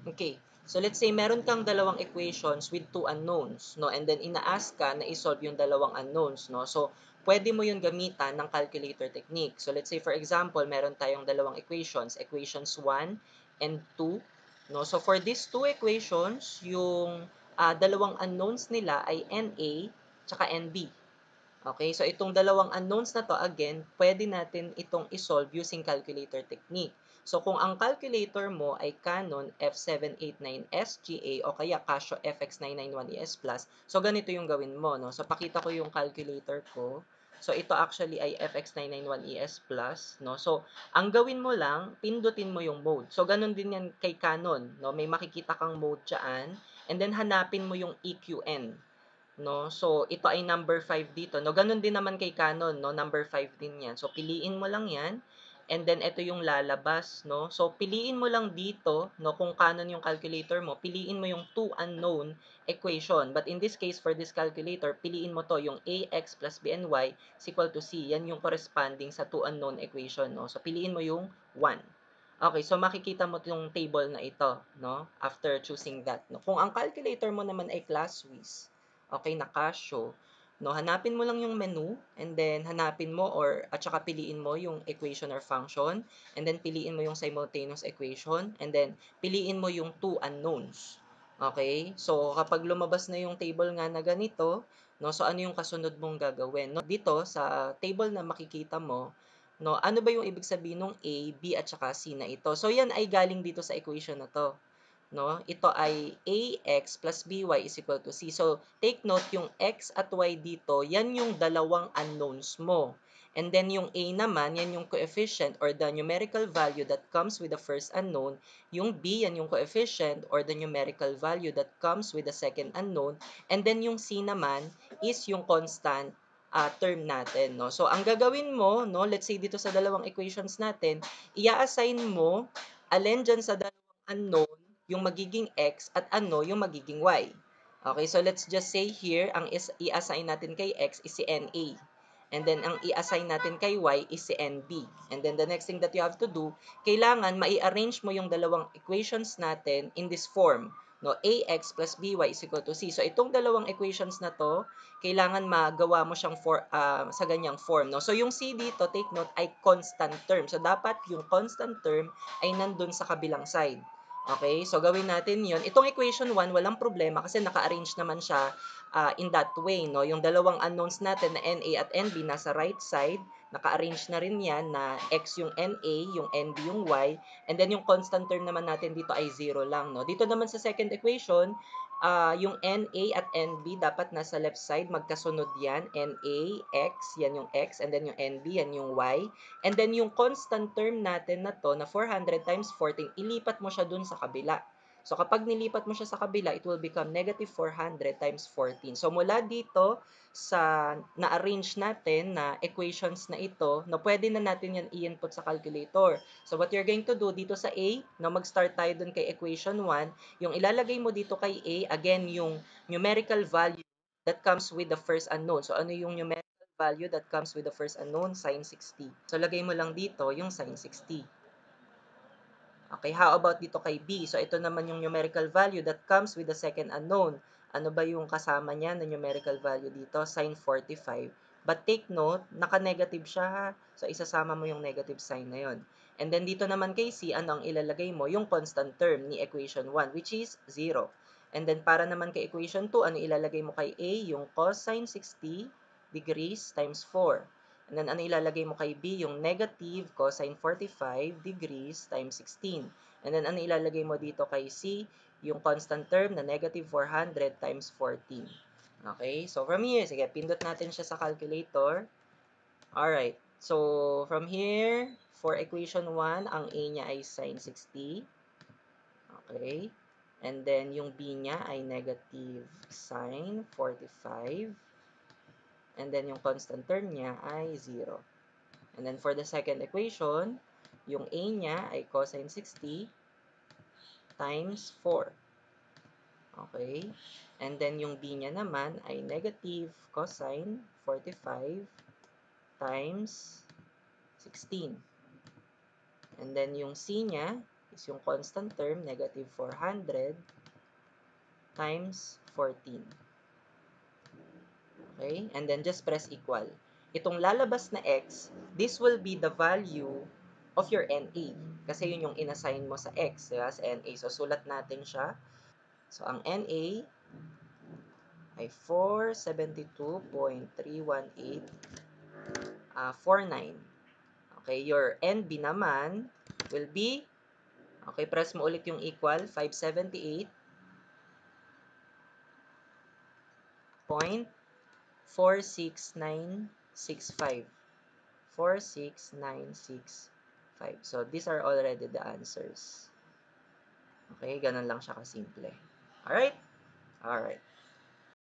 Okay. So let's say meron kang dalawang equations with two unknowns, no? And then ina-ask ka na i-solve yung dalawang unknowns, no? So pwede mo yung gamitan ng calculator technique. So let's say for example, meron tayong dalawang equations, equations 1 and 2, no? So for these two equations, yung dalawang unknowns nila ay NA tsaka NB. Okay, so itong dalawang unknowns na to, again, pwede natin itong isolve using calculator technique. So kung ang calculator mo ay Canon F789S GA o kaya Casio FX991ES Plus, so ganito yung gawin mo, no? So pakita ko yung calculator ko. So ito actually ay FX991ES Plus, no? So ang gawin mo lang, pindutin mo yung mode. So ganun din yan kay Canon, no? May makikita kang mode diyan, and then hanapin mo yung EQN. No? So, ito ay number 5 dito. No? Ganun din naman kay Canon, no? Number 5 din yan. So, piliin mo lang yan. And then, ito yung lalabas, no? So, piliin mo lang dito, no? Kung Canon yung calculator mo, piliin mo yung two unknown equation. But in this case, for this calculator, piliin mo to, yung ax plus bny is equal to c. Yan yung corresponding sa two unknown equation, no? So, piliin mo yung 1. Okay, so makikita mo yung table na ito, no? After choosing that, no? Kung ang calculator mo naman ay ClassWiz, okay, na Casio, no, hanapin mo lang yung menu, and then hanapin mo at saka piliin mo yung equation or function, and then piliin mo yung simultaneous equation, and then piliin mo yung two unknowns. Okay? So, kapag lumabas na yung table nga na ganito, no, so ano yung kasunod mong gagawin? No, dito sa table na makikita mo, no, ano ba yung ibig sabihin ng A, B at saka C na ito? So, yan ay galing dito sa equation na to, no? Ito ay ax plus by is equal to c. So, take note, yung x at y dito, yan yung dalawang unknowns mo. And then, yung a naman, yan yung coefficient or the numerical value that comes with the first unknown. Yung b, yan yung coefficient or the numerical value that comes with the second unknown. And then, yung c naman is yung constant term natin, no? So, ang gagawin mo, no, let's say dito sa dalawang equations natin, i-assign mo alin dyan sa dalawang unknown yung magiging x at ano yung magiging y. Okay, so let's just say here, ang i-assign natin kay x is si NA. And then, ang i-assign natin kay y is si NB. And then, the next thing that you have to do, kailangan mai-arrange mo yung dalawang equations natin in this form. No, ax plus by is equal to c. So, itong dalawang equations na to, kailangan magawa mo siyang sa ganyang form. No? So, yung c dito, take note, ay constant term. So, dapat yung constant term ay nandun sa kabilang side. Okay, so gawin natin yun. Itong equation 1, walang problema kasi naka-arrange naman siya in that way. No? Yung dalawang unknowns natin na NA at NB nasa right side, naka-arrange na rin yan na X yung NA, yung NB yung Y, and then yung constant term naman natin dito ay 0 lang. No? Dito naman sa second equation, yung NA at NB dapat nasa left side, magkasunod yan. NA, X, yan yung X, and then yung NB, yan yung Y. And then yung constant term natin na to, na 400 times 14, ilipat mo siya dun sa kabila. So kapag nilipat mo siya sa kabila, it will become negative 400 times 14. So mula dito sa na-arrange natin na equations na ito, no, pwede na natin yan i-input sa calculator. So what you're going to do dito sa A, no, mag-start tayo dun kay equation 1, yung ilalagay mo dito kay A, again, yung numerical value that comes with the first unknown. So ano yung numerical value that comes with the first unknown? Sin 60. So lagay mo lang dito yung sin 60. Okay, how about dito kay B? So, ito naman yung numerical value that comes with the second unknown. Ano ba yung kasama niya na numerical value dito? Sin 45. But take note, naka-negative siya ha. So, isasama mo yung negative sign na yon. And then, dito naman kay C, ano ang ilalagay mo? Yung constant term ni equation 1, which is 0. And then, para naman kay equation 2, ano ilalagay mo kay A? Yung cosine 60 degrees times 4. And then, ano ilalagay mo kay B? Yung negative cosine 45 degrees times 16. And then, ano ilalagay mo dito kay C? Yung constant term na negative 400 times 14. Okay? So, from here, sige, pindot natin siya sa calculator. Alright. So, from here, for equation 1, ang A niya ay sin 60. Okay? And then, yung B niya ay negative sin 45. And then, yung constant term niya ay 0. And then for the second equation, yung A niya ay cosine 60 times 4. Okay? And then yung B niya naman ay negative cosine 45 times 16. And then yung C niya is yung constant term, negative 400 times 14. Okay? And then just press equal. Itong lalabas na x, this will be the value of your NA. Kasi yun yung inassign mo sa x, diba? Sa NA. So, sulat natin siya. So, ang NA ay 472.31849. Okay, your NB naman will be, okay, press mo ulit yung equal, 578.46965. 46965. So, these are already the answers. Okay, ganun lang siya kasimple. Alright? Alright.